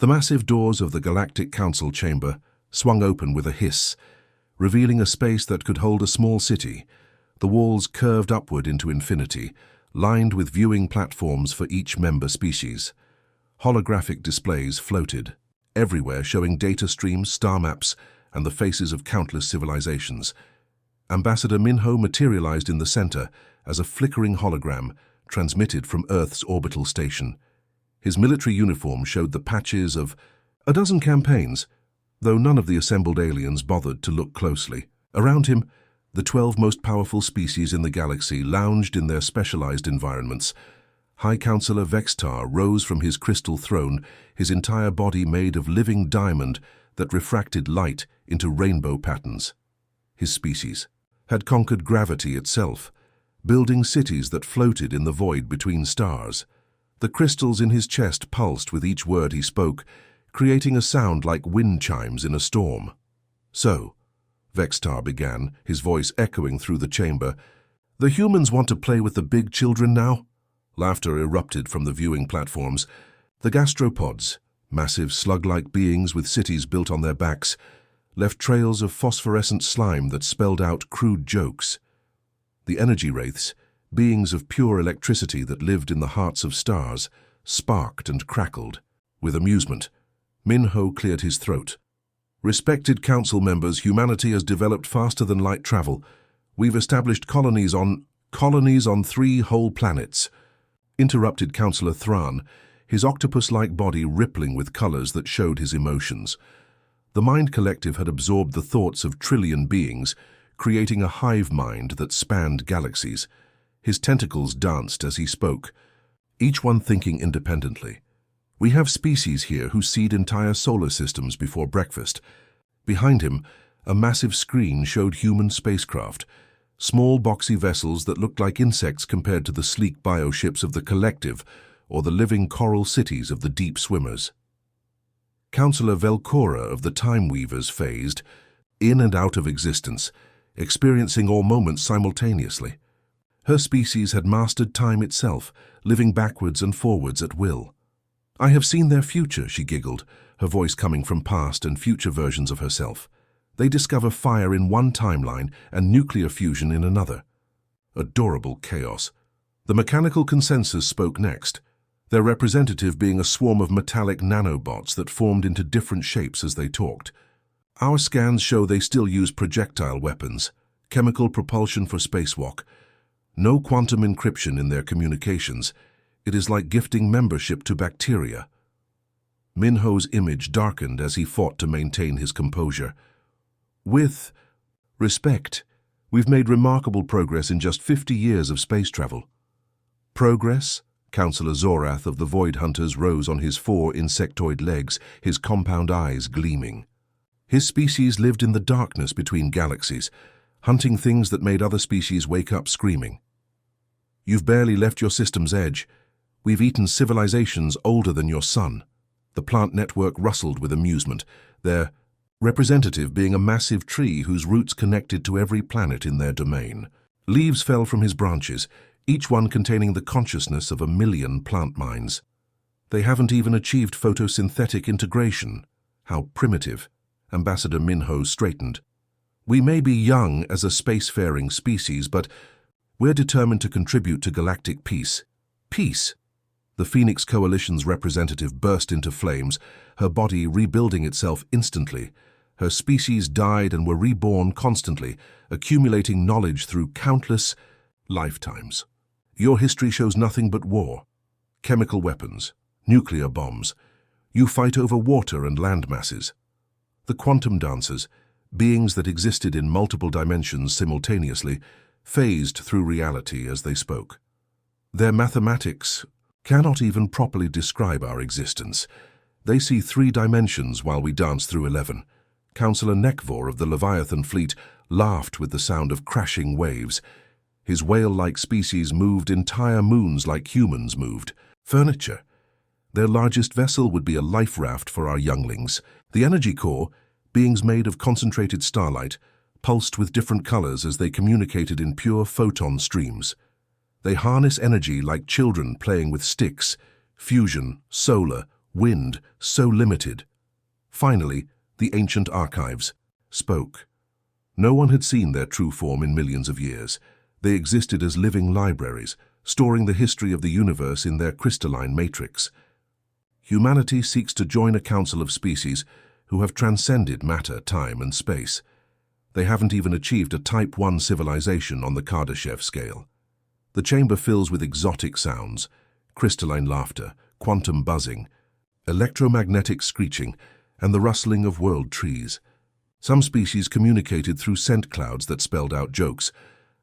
The massive doors of the Galactic Council chamber swung open with a hiss, revealing a space that could hold a small city. The walls curved upward into infinity, lined with viewing platforms for each member species. Holographic displays floated, everywhere showing data streams, star maps, and the faces of countless civilizations. Ambassador Minho materialized in the center as a flickering hologram transmitted from Earth's orbital station. His military uniform showed the patches of a dozen campaigns, though none of the assembled aliens bothered to look closely. Around him, the 12 most powerful species in the galaxy lounged in their specialized environments. High Counselor Vextar rose from his crystal throne, his entire body made of living diamond that refracted light into rainbow patterns. His species had conquered gravity itself, building cities that floated in the void between stars. The crystals in his chest pulsed with each word he spoke, creating a sound like wind chimes in a storm. "So," Vextar began, his voice echoing through the chamber, "the humans want to play with the big children now?" Laughter erupted from the viewing platforms. The gastropods, massive slug-like beings with cities built on their backs, left trails of phosphorescent slime that spelled out crude jokes. The energy wraiths, beings of pure electricity that lived in the hearts of stars, sparked and crackled. With amusement, Minho cleared his throat. "Respected council members, humanity has developed faster than light travel. We've established colonies on 3 whole planets," interrupted Councillor Thran, his octopus-like body rippling with colors that showed his emotions. The Mind Collective had absorbed the thoughts of trillion beings, creating a hive mind that spanned galaxies. His tentacles danced as he spoke, each one thinking independently. "We have species here who seed entire solar systems before breakfast." Behind him, a massive screen showed human spacecraft, small boxy vessels that looked like insects compared to the sleek bioships of the Collective or the living coral cities of the deep swimmers. Councillor Velcora of the Time Weavers phased in and out of existence, experiencing all moments simultaneously. Her species had mastered time itself, living backwards and forwards at will. "I have seen their future," she giggled, her voice coming from past and future versions of herself. "They discover fire in one timeline and nuclear fusion in another." Adorable chaos. The mechanical consensus spoke next, their representative being a swarm of metallic nanobots that formed into different shapes as they talked. "Our scans show they still use projectile weapons, chemical propulsion for spacewalk. No quantum encryption in their communications. It is like gifting membership to bacteria." Minho's image darkened as he fought to maintain his composure. "With respect, we've made remarkable progress in just 50 years of space travel." "Progress?" Councillor Zorath of the Void Hunters rose on his 4 insectoid legs, his compound eyes gleaming. His species lived in the darkness between galaxies, hunting things that made other species wake up screaming. "You've barely left your system's edge. We've eaten civilizations older than your sun." The plant network rustled with amusement, their representative being a massive tree whose roots connected to every planet in their domain. Leaves fell from his branches, each one containing the consciousness of 1,000,000 plant minds. "They haven't even achieved photosynthetic integration. How primitive." Ambassador Minho straightened. "We may be young as a spacefaring species, but we're determined to contribute to galactic peace." "Peace?" The Phoenix Coalition's representative burst into flames, her body rebuilding itself instantly. Her species died and were reborn constantly, accumulating knowledge through countless lifetimes. "Your history shows nothing but war. Chemical weapons, nuclear bombs. You fight over water and land masses." The quantum dancers, beings that existed in multiple dimensions simultaneously, phased through reality as they spoke. "Their mathematics cannot even properly describe our existence. They see 3 dimensions while we dance through 11. Councillor Nekvor of the Leviathan fleet laughed with the sound of crashing waves. His whale-like species moved entire moons like humans moved. "Furniture. Their largest vessel would be a life raft for our younglings. The energy core, beings made of concentrated starlight, pulsed with different colors as they communicated in pure photon streams. They harness energy like children playing with sticks, fusion, solar, wind so limited. Finally, the ancient archives spoke. No one had seen their true form in millions of years. They existed as living libraries, storing the history of the universe in their crystalline matrix. Humanity seeks to join a council of species who have transcended matter, time, and space. They haven't even achieved a Type 1 civilization on the Kardashev scale. The chamber fills with exotic sounds, crystalline laughter, quantum buzzing, electromagnetic screeching, and the rustling of world trees. Some species communicated through scent clouds that spelled out jokes,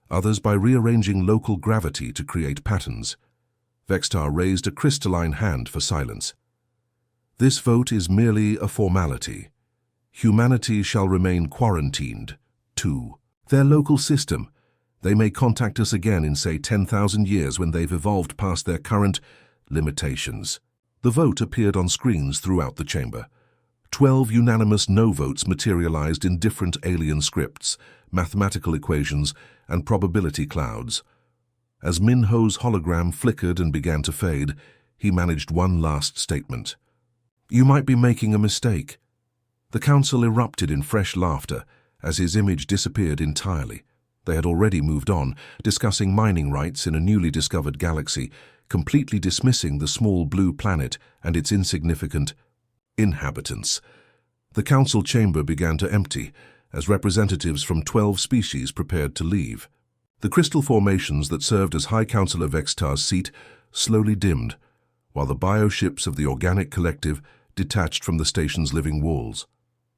others by rearranging local gravity to create patterns. Vextar raised a crystalline hand for silence. This vote is merely a formality. Humanity shall remain quarantined to their local system. They may contact us again in, say, 10,000 years when they've evolved past their current limitations. The vote appeared on screens throughout the chamber. 12 unanimous no votes materialized in different alien scripts, mathematical equations, and probability clouds. As Minho's hologram flickered and began to fade, he managed one last statement. "You might be making a mistake." The council erupted in fresh laughter as his image disappeared entirely. They had already moved on, discussing mining rights in a newly discovered galaxy, completely dismissing the small blue planet and its insignificant inhabitants. The council chamber began to empty as representatives from 12 species prepared to leave. The crystal formations that served as High Councillor Vextar's seat slowly dimmed, while the bioships of the organic collective detached from the station's living walls.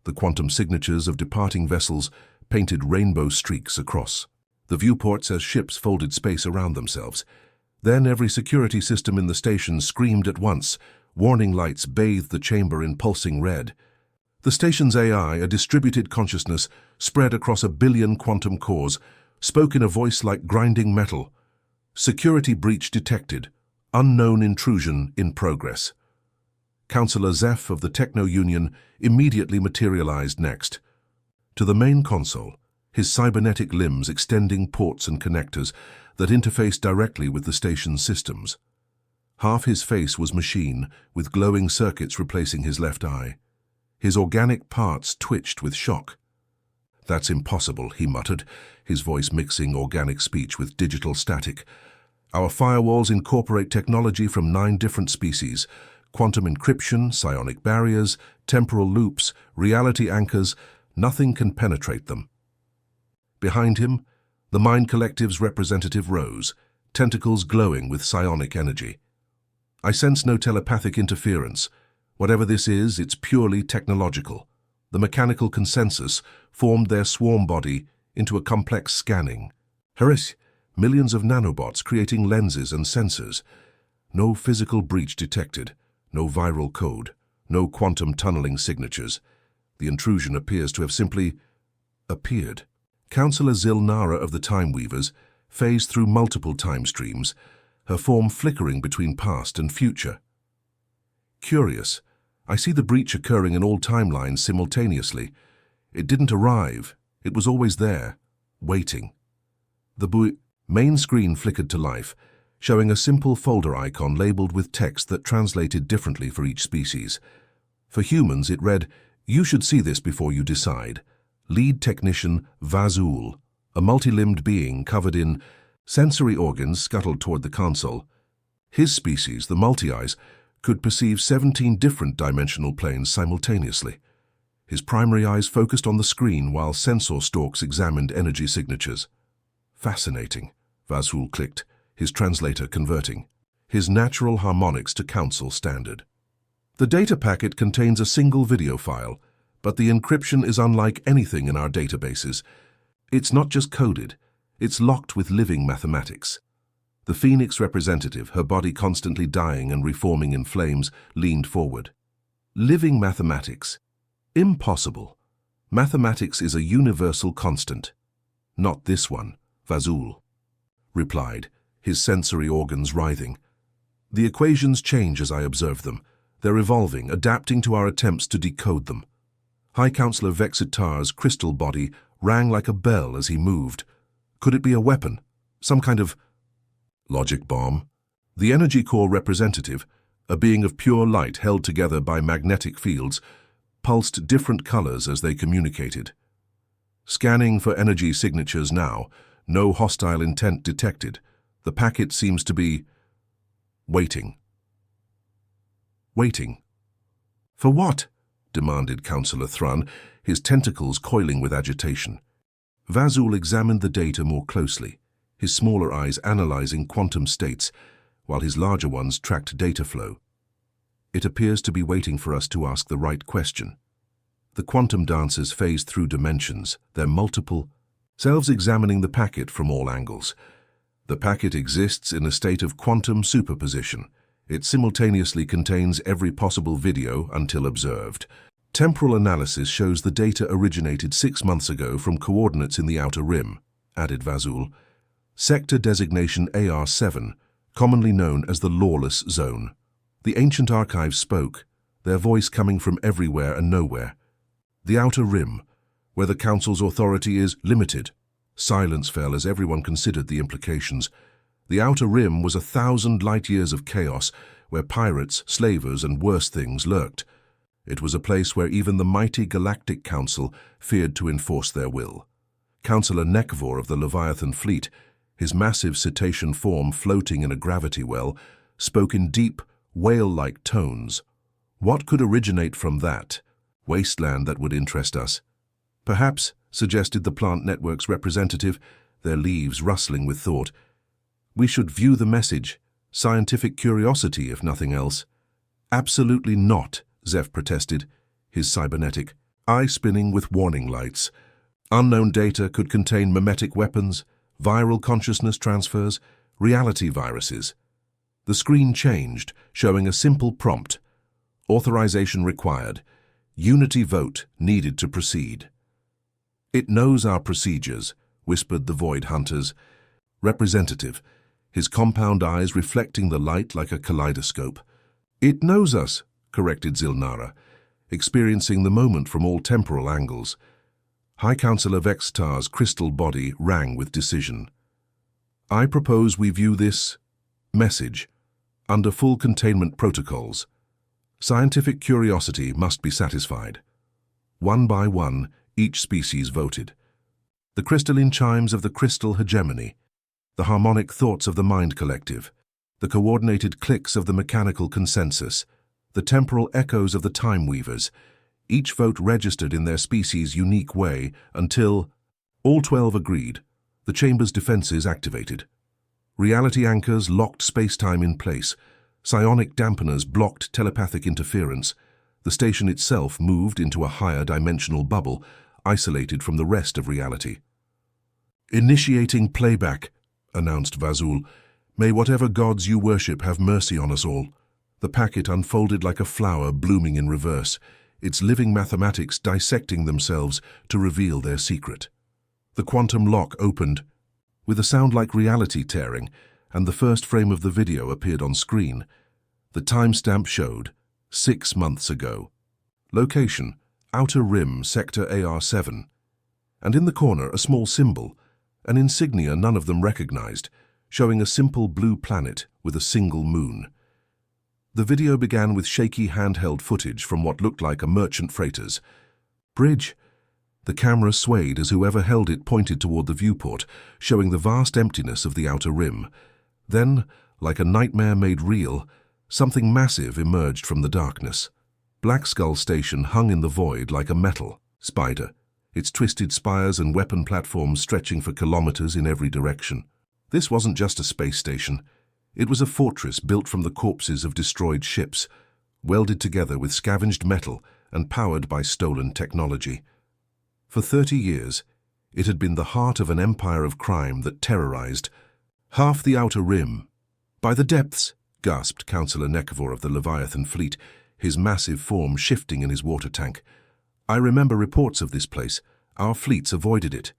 The quantum signatures of departing vessels painted rainbow streaks across the viewports as ships folded space around themselves. Then every security system in the station screamed at once. Warning lights bathed the chamber in pulsing red. The station's AI, a distributed consciousness, spread across 1 billion quantum cores, spoke in a voice like grinding metal. Security breach detected. Unknown intrusion in progress. Councillor Zeph of the Techno Union immediately materialized next. To the main console, his cybernetic limbs extending ports and connectors that interfaced directly with the station's systems. Half his face was machine, with glowing circuits replacing his left eye. His organic parts twitched with shock. "That's impossible," he muttered, his voice mixing organic speech with digital static. "Our firewalls incorporate technology from 9 different species: quantum encryption, psionic barriers, temporal loops, reality anchors. Nothing can penetrate them." Behind him, the Mind Collective's representative rose, tentacles glowing with psionic energy. "I sense no telepathic interference. Whatever this is, it's purely technological." The mechanical consensus formed their swarm body into a complex scanning. Harish, millions of nanobots creating lenses and sensors. No physical breach detected, no viral code, no quantum tunneling signatures. The intrusion appears to have simply appeared. Councillor Zilnara of the Time Weavers phased through multiple time streams, her form flickering between past and future. "Curious. I see the breach occurring in all timelines simultaneously. It didn't arrive. It was always there, waiting." The main screen flickered to life, showing a simple folder icon labeled with text that translated differently for each species. For humans, it read, "You should see this before you decide. Lead Technician Vazul, a multi-limbed being covered in sensory organs scuttled toward the console. His species, the multi-eyes, could perceive 17 different dimensional planes simultaneously. His primary eyes focused on the screen while sensor stalks examined energy signatures. Fascinating, Vazul clicked, his translator converting his natural harmonics to council standard. The data packet contains a single video file, but the encryption is unlike anything in our databases. It's not just coded, it's locked with living mathematics. The Phoenix representative, her body constantly dying and reforming in flames, leaned forward. Living mathematics. Impossible. Mathematics is a universal constant. Not this one, Vazul replied, his sensory organs writhing. The equations change as I observe them. They're evolving, adapting to our attempts to decode them. High Councillor Vexitar's crystal body rang like a bell as he moved. Could it be a weapon? Some kind of logic bomb? The Energy Core representative, a being of pure light held together by magnetic fields, pulsed different colors as they communicated. Scanning for energy signatures now, no hostile intent detected. The packet seems to be waiting. Waiting. For what? Demanded Councillor Thrun, his tentacles coiling with agitation. Vazul examined the data more closely, his smaller eyes analyzing quantum states, while his larger ones tracked data flow. It appears to be waiting for us to ask the right question. The quantum dancers phase through dimensions, their multiple selves examining the packet from all angles. The packet exists in a state of quantum superposition. It simultaneously contains every possible video until observed. Temporal analysis shows the data originated 6 months ago from coordinates in the outer rim, added Vazul. Sector designation AR7, commonly known as the Lawless Zone. The ancient archives spoke, their voice coming from everywhere and nowhere. The outer rim, where the Council's authority is limited. Silence fell as everyone considered the implications. The outer rim was 1,000 light-years of chaos, where pirates, slavers, and worse things lurked. It was a place where even the mighty Galactic Council feared to enforce their will. Councillor Nekvor of the Leviathan Fleet, his massive cetacean form floating in a gravity well, spoke in deep, whale-like tones. What could originate from that wasteland that would interest us? Perhaps, suggested the Plant Network's representative, their leaves rustling with thought. We should view the message, scientific curiosity if nothing else. Absolutely not, Zeph protested, his cybernetic eye spinning with warning lights. Unknown data could contain memetic weapons, viral consciousness transfers, reality viruses. The screen changed, showing a simple prompt. Authorization required. Unity vote needed to proceed. It knows our procedures, whispered the Void Hunters. Representative, his compound eyes reflecting the light like a kaleidoscope. It knows us, corrected Zilnara, experiencing the moment from all temporal angles. High Councillor Vextar's crystal body rang with decision. I propose we view this message under full containment protocols. Scientific curiosity must be satisfied. One by one, each species voted. The crystalline chimes of the crystal hegemony, the harmonic thoughts of the mind collective, the coordinated clicks of the mechanical consensus, the temporal echoes of the time weavers, each vote registered in their species' unique way until all 12 agreed. The chamber's defenses activated. Reality anchors locked space-time in place. Psionic dampeners blocked telepathic interference. The station itself moved into a higher dimensional bubble, isolated from the rest of reality. Initiating playback, announced Vazul. May whatever gods you worship have mercy on us all. The packet unfolded like a flower blooming in reverse, its living mathematics dissecting themselves to reveal their secret. The quantum lock opened, with a sound like reality tearing, and the first frame of the video appeared on screen. The timestamp showed 6 months ago. Location, Outer Rim, Sector AR7. And in the corner, a small symbol, an insignia none of them recognized, showing a simple blue planet with a single moon. The video began with shaky handheld footage from what looked like a merchant freighter's bridge. The camera swayed as whoever held it pointed toward the viewport, showing the vast emptiness of the outer rim. Then, like a nightmare made real, something massive emerged from the darkness. Black Skull Station hung in the void like a metal spider, its twisted spires and weapon platforms stretching for kilometers in every direction. This wasn't just a space station. It was a fortress built from the corpses of destroyed ships, welded together with scavenged metal and powered by stolen technology. For 30 years, it had been the heart of an empire of crime that terrorized half the outer rim. By the depths, gasped Councillor Nekvor of the Leviathan Fleet, his massive form shifting in his water tank. I remember reports of this place. Our fleets avoided it.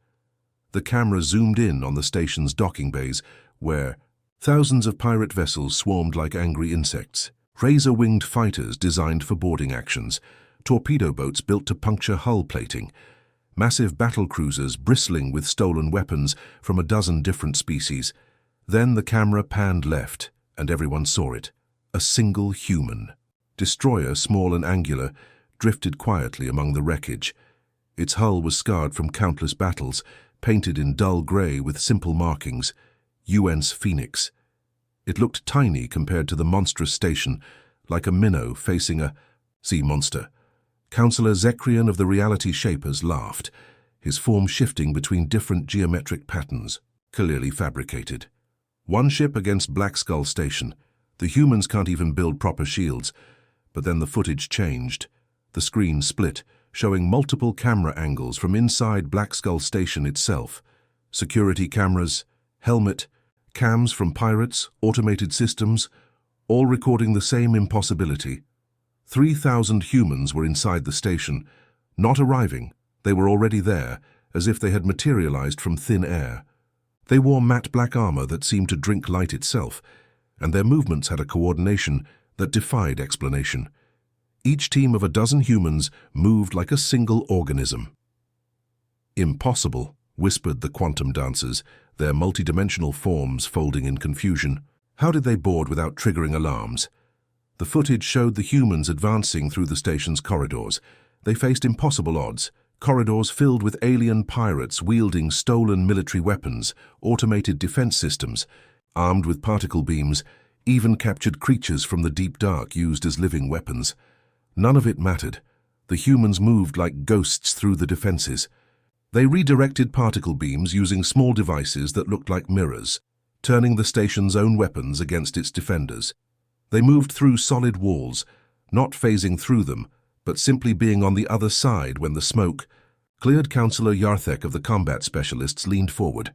The camera zoomed in on the station's docking bays, where thousands of pirate vessels swarmed like angry insects. Razor-winged fighters designed for boarding actions, torpedo boats built to puncture hull plating, massive battle cruisers bristling with stolen weapons from a dozen different species. Then the camera panned left, and everyone saw it. A single human. Destroyer, small and angular, drifted quietly among the wreckage. Its hull was scarred from countless battles, painted in dull grey with simple markings, UN's Phoenix. It looked tiny compared to the monstrous station, like a minnow facing a sea monster. Councillor Zekrian of the Reality Shapers laughed, his form shifting between different geometric patterns, clearly fabricated. One ship against Black Skull Station. The humans can't even build proper shields. But then the footage changed. The screen split, showing multiple camera angles from inside Black Skull Station itself. Security cameras, helmet, cams from pirates, automated systems, all recording the same impossibility. 3,000 humans were inside the station, not arriving. They were already there, as if they had materialized from thin air. They wore matte black armor that seemed to drink light itself, and their movements had a coordination that defied explanation. Each team of a dozen humans moved like a single organism. "Impossible," whispered the quantum dancers, their multidimensional forms folding in confusion. How did they board without triggering alarms? The footage showed the humans advancing through the station's corridors. They faced impossible odds. Corridors filled with alien pirates wielding stolen military weapons, automated defense systems, armed with particle beams, even captured creatures from the deep dark used as living weapons. None of it mattered. The humans moved like ghosts through the defenses. They redirected particle beams using small devices that looked like mirrors, turning the station's own weapons against its defenders. They moved through solid walls, not phasing through them, but simply being on the other side when the smoke cleared. Councillor Yarthek of the combat specialists leaned forward,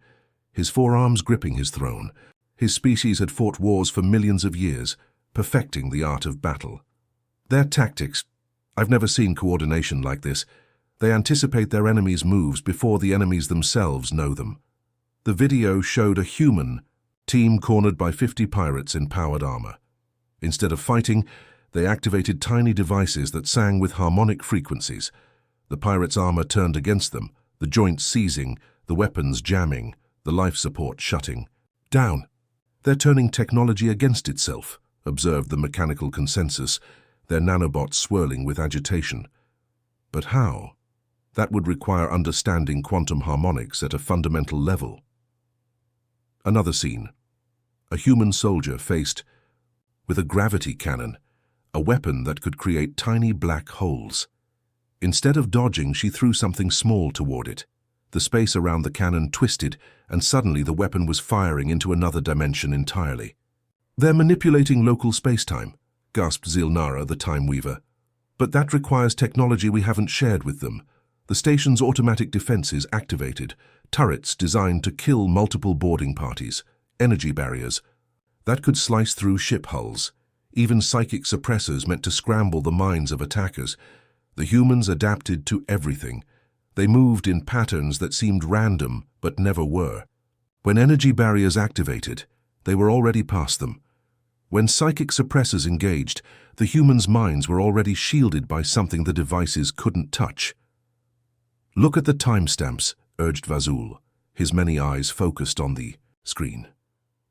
his forearms gripping his throne. His species had fought wars for millions of years, perfecting the art of battle. Their tactics, I've never seen coordination like this. They anticipate their enemies' moves before the enemies themselves know them. The video showed a human team cornered by 50 pirates in powered armor. Instead of fighting, they activated tiny devices that sang with harmonic frequencies. The pirates' armor turned against them, the joints seizing, the weapons jamming, the life support shutting down. "They're turning technology against itself," observed the mechanical consensus, their nanobots swirling with agitation. But how? That would require understanding quantum harmonics at a fundamental level. Another scene. A human soldier faced with a gravity cannon, a weapon that could create tiny black holes. Instead of dodging, she threw something small toward it. The space around the cannon twisted, and suddenly the weapon was firing into another dimension entirely. "They're manipulating local space-time," gasped Zilnara, the Time Weaver. "But that requires technology we haven't shared with them. The station's automatic defenses activated, turrets designed to kill multiple boarding parties, energy barriers that could slice through ship hulls, even psychic suppressors meant to scramble the minds of attackers. The humans adapted to everything. They moved in patterns that seemed random but never were. When energy barriers activated, they were already past them. When psychic suppressors engaged, the humans' minds were already shielded by something the devices couldn't touch. "Look at the timestamps," urged Vazul, his many eyes focused on the screen.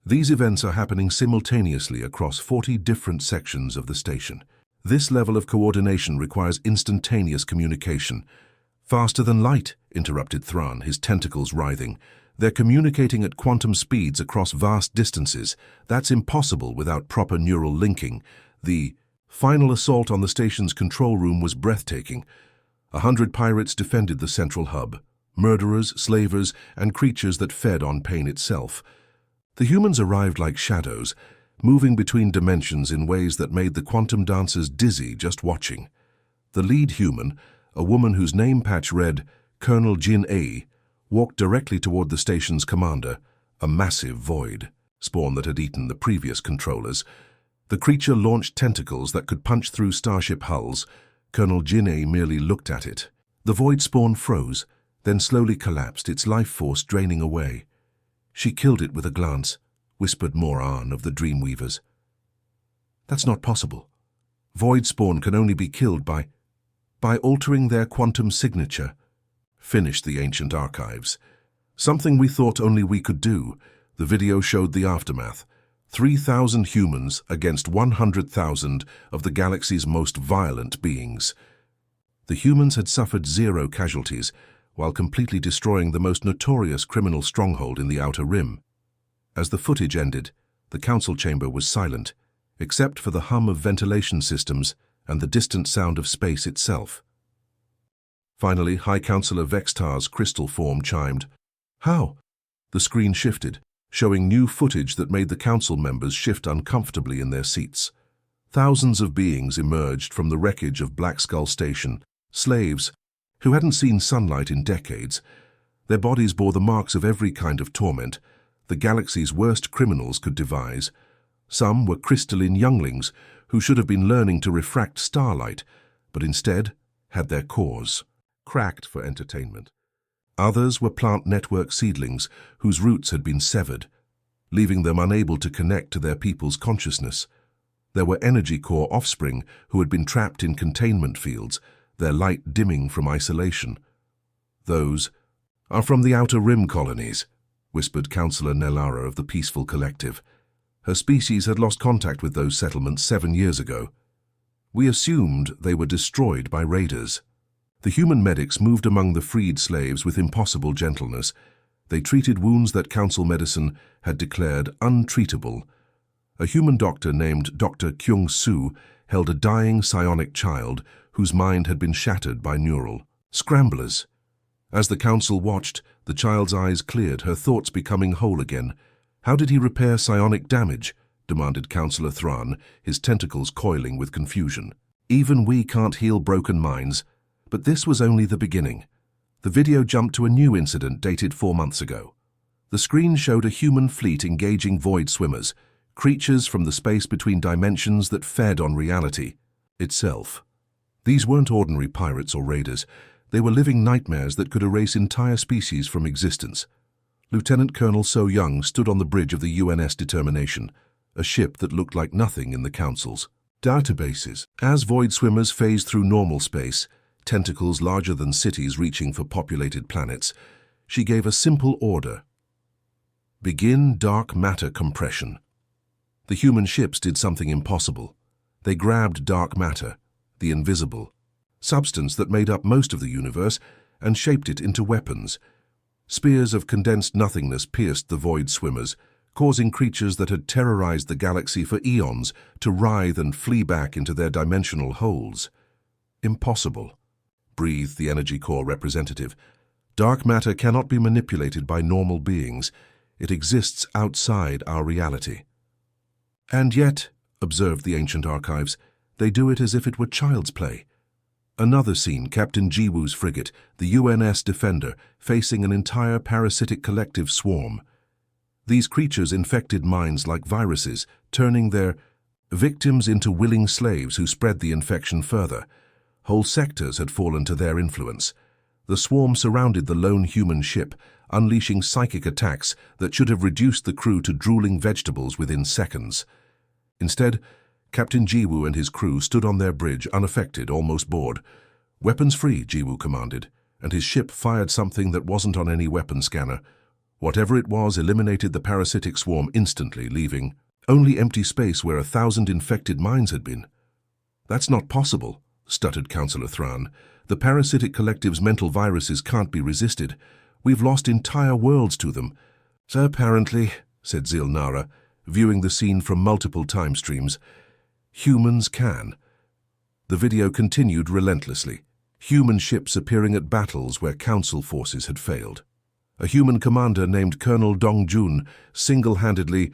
"These events are happening simultaneously across 40 different sections of the station. This level of coordination requires instantaneous communication." "Faster than light," interrupted Thran, his tentacles writhing. "They're communicating at quantum speeds across vast distances. That's impossible without proper neural linking." The final assault on the station's control room was breathtaking. 100 pirates defended the central hub, murderers, slavers, and creatures that fed on pain itself. The humans arrived like shadows, moving between dimensions in ways that made the quantum dancers dizzy just watching. The lead human, a woman whose name patch read Colonel Jin A, walked directly toward the station's commander, a massive void, spawn that had eaten the previous controllers. The creature launched tentacles that could punch through starship hulls. Colonel Jin A merely looked at it. The void spawn froze, then slowly collapsed, its life force draining away. "She killed it with a glance," whispered Moran of the Dreamweavers. "That's not possible. Void spawn can only be killed by altering their quantum signature," finished the ancient archives. "Something we thought only we could do." The video showed the aftermath. 3,000 humans against 100,000 of the galaxy's most violent beings. The humans had suffered 0 casualties, while completely destroying the most notorious criminal stronghold in the Outer Rim. As the footage ended, the council chamber was silent, except for the hum of ventilation systems and the distant sound of space itself. Finally, High Counselor Vextar's crystal form chimed. "How?" The screen shifted, showing new footage that made the council members shift uncomfortably in their seats. Thousands of beings emerged from the wreckage of Black Skull Station, slaves who hadn't seen sunlight in decades. Their bodies bore the marks of every kind of torment the galaxy's worst criminals could devise. Some were crystalline younglings who should have been learning to refract starlight, but instead had their cores cracked for entertainment. Others were plant network seedlings whose roots had been severed, leaving them unable to connect to their people's consciousness. There were energy core offspring who had been trapped in containment fields, their light dimming from isolation. "Those are from the Outer Rim colonies," whispered Councillor Nellara of the Peaceful Collective. Her species had lost contact with those settlements 7 years ago. "We assumed they were destroyed by raiders." The human medics moved among the freed slaves with impossible gentleness. They treated wounds that council medicine had declared untreatable. A human doctor named Dr. Kyung Soo held a dying psionic child whose mind had been shattered by neural scramblers. As the council watched, the child's eyes cleared, her thoughts becoming whole again. "How did he repair psionic damage?" demanded Councillor Thran, his tentacles coiling with confusion. "Even we can't heal broken minds." But this was only the beginning. The video jumped to a new incident dated 4 months ago. The screen showed a human fleet engaging void swimmers, creatures from the space between dimensions that fed on reality itself. These weren't ordinary pirates or raiders. They were living nightmares that could erase entire species from existence. Lieutenant Colonel So Young stood on the bridge of the UNS Determination, a ship that looked like nothing in the Council's databases. As void swimmers phased through normal space, tentacles larger than cities reaching for populated planets, she gave a simple order. "Begin dark matter compression." The human ships did something impossible. They grabbed dark matter, the invisible substance that made up most of the universe, and shaped it into weapons. Spears of condensed nothingness pierced the void swimmers, causing creatures that had terrorized the galaxy for eons to writhe and flee back into their dimensional holes. "Impossible," breathed the Energy Core representative. "Dark matter cannot be manipulated by normal beings. It exists outside our reality." "And yet," observed the ancient archives, "they do it as if it were child's play." Another scene, Captain Jiwoo's frigate, the UNS Defender, facing an entire parasitic collective swarm. These creatures infected minds like viruses, turning their victims into willing slaves who spread the infection further. Whole sectors had fallen to their influence. The swarm surrounded the lone human ship, unleashing psychic attacks that should have reduced the crew to drooling vegetables within seconds. Instead, Captain Jiwoo and his crew stood on their bridge, unaffected, almost bored. "Weapons free," Jiwoo commanded, and his ship fired something that wasn't on any weapon scanner. Whatever it was eliminated the parasitic swarm instantly, leaving only empty space where 1,000 infected minds had been. "That's not possible," stuttered Councillor Thran. "The parasitic collective's mental viruses can't be resisted. We've lost entire worlds to them." "So apparently," said Zil Nara, viewing the scene from multiple time streams, "humans can." The video continued relentlessly, human ships appearing at battles where council forces had failed. A human commander named Colonel Dong-jun single-handedly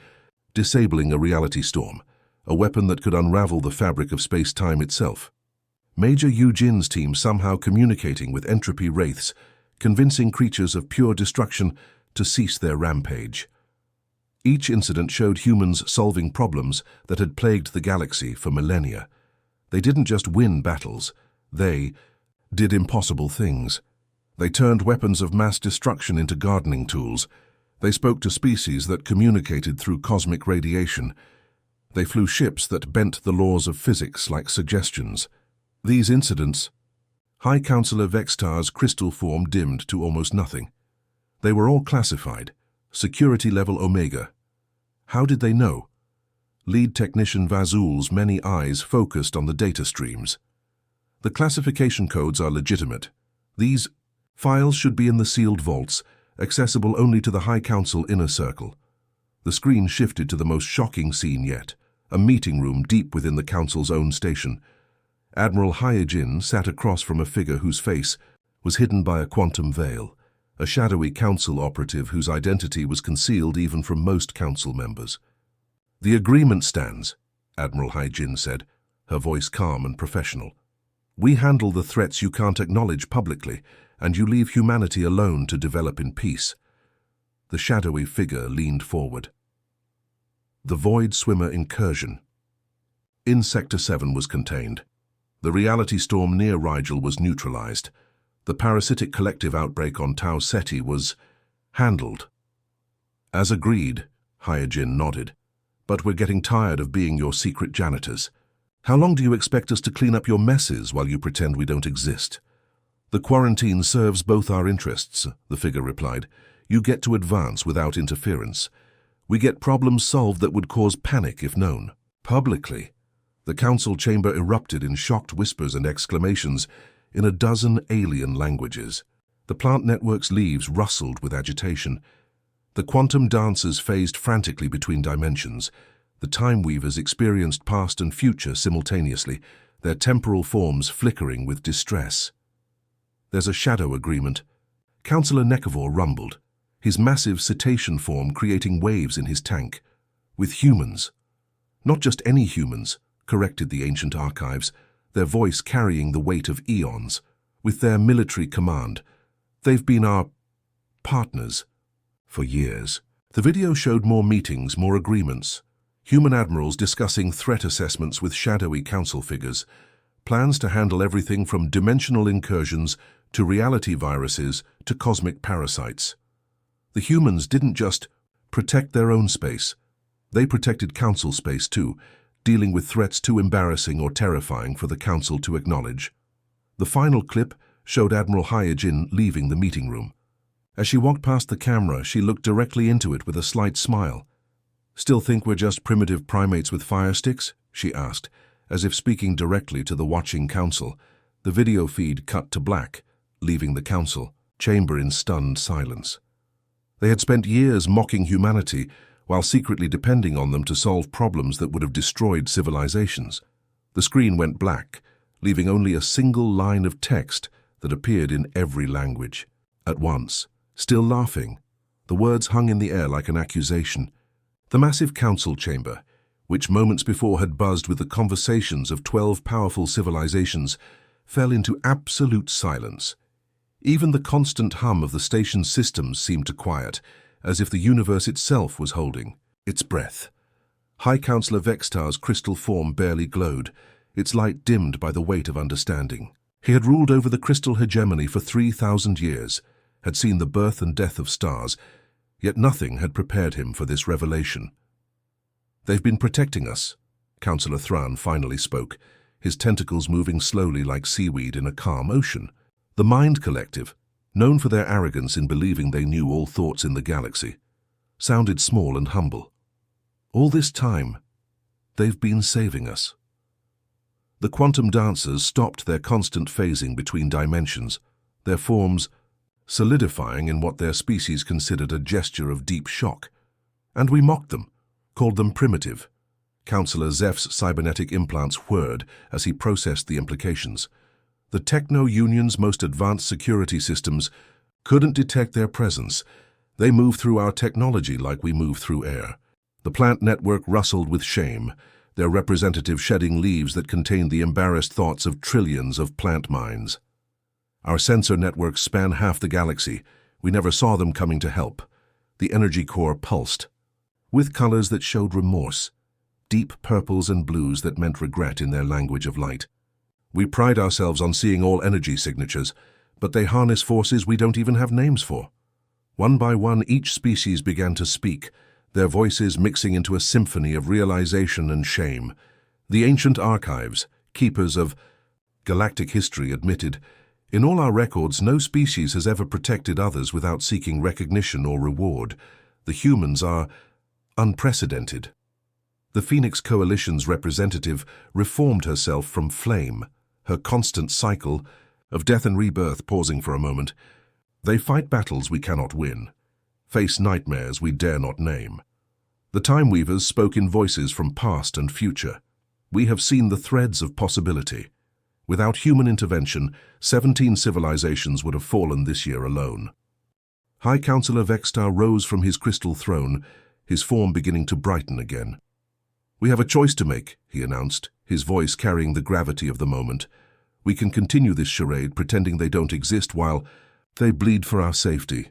disabling a reality storm, a weapon that could unravel the fabric of space-time itself. Major Yu-jin's team somehow communicating with entropy wraiths, convincing creatures of pure destruction to cease their rampage. Each incident showed humans solving problems that had plagued the galaxy for millennia. They didn't just win battles, they did impossible things. They turned weapons of mass destruction into gardening tools. They spoke to species that communicated through cosmic radiation. They flew ships that bent the laws of physics like suggestions. These incidents, High Counselor Vextar's crystal form dimmed to almost nothing. They were all classified, security level Omega. How did they know? Lead technician Vazul's many eyes focused on the data streams. The classification codes are legitimate. These files should be in the sealed vaults, accessible only to the High Council inner circle. The screen shifted to the most shocking scene yet, a meeting room deep within the Council's own station. Admiral Hyojin sat across from a figure whose face was hidden by a quantum veil, a shadowy Council operative whose identity was concealed even from most Council members. "The agreement stands," Admiral Hyojin said, her voice calm and professional. "We handle the threats you can't acknowledge publicly, and you leave humanity alone to develop in peace." The shadowy figure leaned forward. The Void Swimmer incursion. In Sector 7 was contained. The reality storm near Rigel was neutralized. The parasitic collective outbreak on Tau Ceti was handled. "As agreed," Hyojin nodded. "But we're getting tired of being your secret janitors. How long do you expect us to clean up your messes while you pretend we don't exist?" "The quarantine serves both our interests," the figure replied. "You get to advance without interference. We get problems solved that would cause panic if known." Publicly, the council chamber erupted in shocked whispers and exclamations in a dozen alien languages. The plant network's leaves rustled with agitation. The quantum dancers phased frantically between dimensions. The time weavers experienced past and future simultaneously, their temporal forms flickering with distress. "There's a shadow agreement," Councillor Nekavor rumbled, his massive cetacean form creating waves in his tank. "With humans." "Not just any humans," corrected the ancient archives, their voice carrying the weight of eons. "With their military command. They've been our partners for years." The video showed more meetings, more agreements. Human admirals discussing threat assessments with shadowy council figures, plans to handle everything from dimensional incursions to reality viruses to cosmic parasites. The humans didn't just protect their own space. They protected council space too, dealing with threats too embarrassing or terrifying for the council to acknowledge. The final clip showed Admiral Hyojin leaving the meeting room. As she walked past the camera, she looked directly into it with a slight smile. "Still think we're just primitive primates with fire sticks?" she asked, as if speaking directly to the watching council. The video feed cut to black, leaving the council chamber in stunned silence. They had spent years mocking humanity while secretly depending on them to solve problems that would have destroyed civilizations. The screen went black, leaving only a single line of text that appeared in every language. At once, still laughing, the words hung in the air like an accusation. The massive council chamber, which moments before had buzzed with the conversations of 12 powerful civilizations, fell into absolute silence. Even the constant hum of the station's systems seemed to quiet, as if the universe itself was holding its breath. High Councillor Vextar's crystal form barely glowed, its light dimmed by the weight of understanding. He had ruled over the crystal hegemony for 3,000 years, had seen the birth and death of stars, yet nothing had prepared him for this revelation. "They've been protecting us," Councillor Thran finally spoke, his tentacles moving slowly like seaweed in a calm ocean. The Mind Collective, known for their arrogance in believing they knew all thoughts in the galaxy, sounded small and humble. "All this time, they've been saving us." The quantum dancers stopped their constant phasing between dimensions, their forms solidifying in what their species considered a gesture of deep shock. "And we mocked them, called them primitive." Councillor Zeph's cybernetic implants whirred as he processed the implications. The Techno-Union's most advanced security systems couldn't detect their presence. They moved through our technology like we move through air. The plant network rustled with shame, their representative shedding leaves that contained the embarrassed thoughts of trillions of plant minds. "Our sensor networks span half the galaxy. We never saw them coming to help." The energy core pulsed, with colors that showed remorse, deep purples and blues that meant regret in their language of light. "We pride ourselves on seeing all energy signatures, but they harness forces we don't even have names for." One by one, each species began to speak, their voices mixing into a symphony of realization and shame. The ancient archives, keepers of galactic history, admitted, "In all our records, no species has ever protected others without seeking recognition or reward. The humans are unprecedented." The Phoenix Coalition's representative reformed herself from flame, her constant cycle of death and rebirth pausing for a moment. They fight battles we cannot win, face nightmares we dare not name. The Time Weavers spoke in voices from past and future. We have seen the threads of possibility. Without human intervention, 17 civilizations would have fallen this year alone. High Counselor Vextar rose from his crystal throne, his form beginning to brighten again. "We have a choice to make," he announced, his voice carrying the gravity of the moment. "We can continue this charade pretending they don't exist while they bleed for our safety.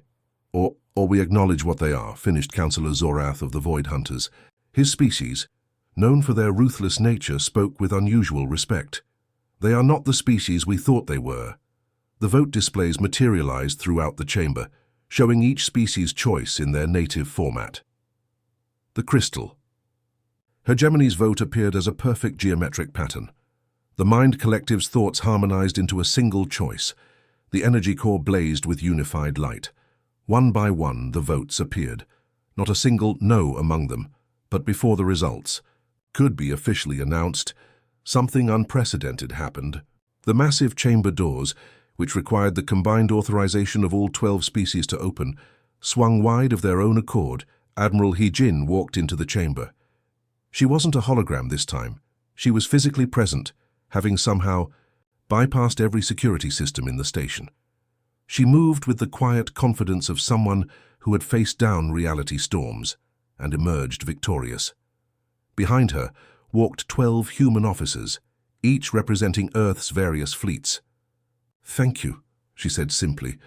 Or we acknowledge what they are," finished Counselor Zorath of the Void Hunters. His species, known for their ruthless nature, spoke with unusual respect. "They are not the species we thought they were." The vote displays materialized throughout the chamber, showing each species' choice in their native format. The crystal. Hegemony's vote appeared as a perfect geometric pattern. The Mind Collective's thoughts harmonized into a single choice. The energy core blazed with unified light. One by one, the votes appeared. Not a single no among them, but before the results could be officially announced, something unprecedented happened. The massive chamber doors, which required the combined authorization of all 12 species to open, swung wide of their own accord. Admiral He-Jin walked into the chamber. She wasn't a hologram this time. She was physically present, having somehow bypassed every security system in the station. She moved with the quiet confidence of someone who had faced down reality storms and emerged victorious. Behind her walked 12 human officers, each representing Earth's various fleets. "Thank you," she said simply,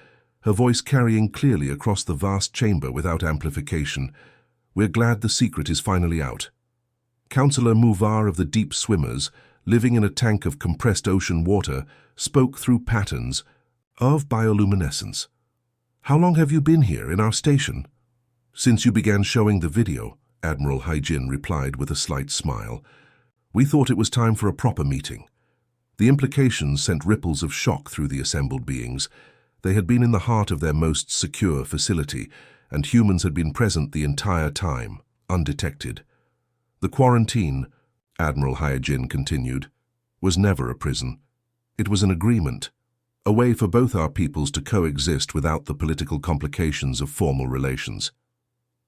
her voice carrying clearly across the vast chamber without amplification. "We're glad the secret is finally out." Counselor Muvar of the Deep Swimmers, living in a tank of compressed ocean water, spoke through patterns of bioluminescence. "How long have you been here in our station?" "Since you began showing the video," Admiral He-Jin replied with a slight smile. "We thought it was time for a proper meeting." The implications sent ripples of shock through the assembled beings. They had been in the heart of their most secure facility, and humans had been present the entire time, undetected. "The quarantine," Admiral He-Jin continued, "was never a prison. It was an agreement, a way for both our peoples to coexist without the political complications of formal relations.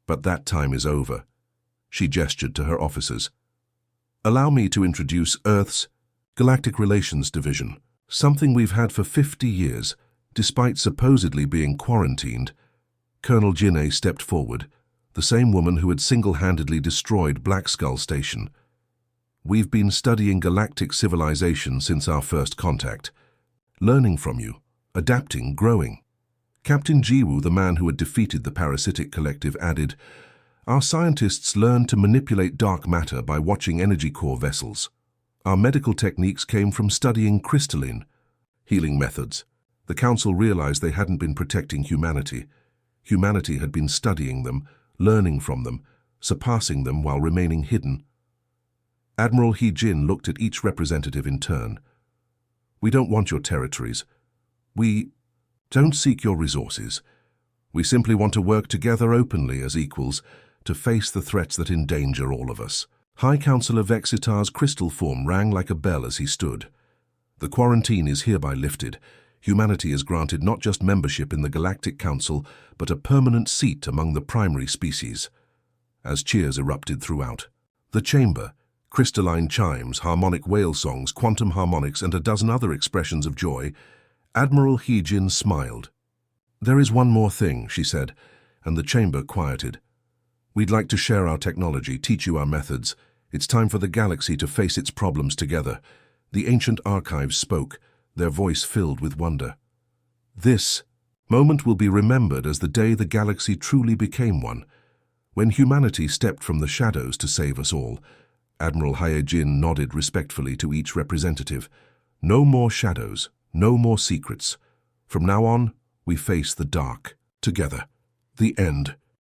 But that time is over." She gestured to her officers. "Allow me to introduce Earth's Galactic Relations Division, something we've had for 50 years, despite supposedly being quarantined." Colonel Jinne stepped forward, the same woman who had single-handedly destroyed Black Skull Station. "We've been studying galactic civilization since our first contact, learning from you, adapting, growing." Captain Jiwoo, the man who had defeated the parasitic collective, added, "Our scientists learned to manipulate dark matter by watching energy core vessels. Our medical techniques came from studying crystalline healing methods." The Council realized they hadn't been protecting humanity. Humanity had been studying them, learning from them, surpassing them while remaining hidden. Admiral He-Jin looked at each representative in turn. "We don't want your territories. We don't seek your resources. We simply want to work together openly as equals to face the threats that endanger all of us." High Counselor Vexitar's crystal form rang like a bell as he stood. "The quarantine is hereby lifted. Humanity is granted not just membership in the Galactic Council, but a permanent seat among the primary species." As cheers erupted throughout the chamber, crystalline chimes, harmonic whale songs, quantum harmonics, and a dozen other expressions of joy, Admiral He-Jin smiled. "There is one more thing," she said, and the chamber quieted. "We'd like to share our technology, teach you our methods. It's time for the galaxy to face its problems together." The ancient archives spoke, their voice filled with wonder. "This moment will be remembered as the day the galaxy truly became one, when humanity stepped from the shadows to save us all." Admiral He-Jin nodded respectfully to each representative. "No more shadows, no more secrets. From now on, we face the dark together." The end.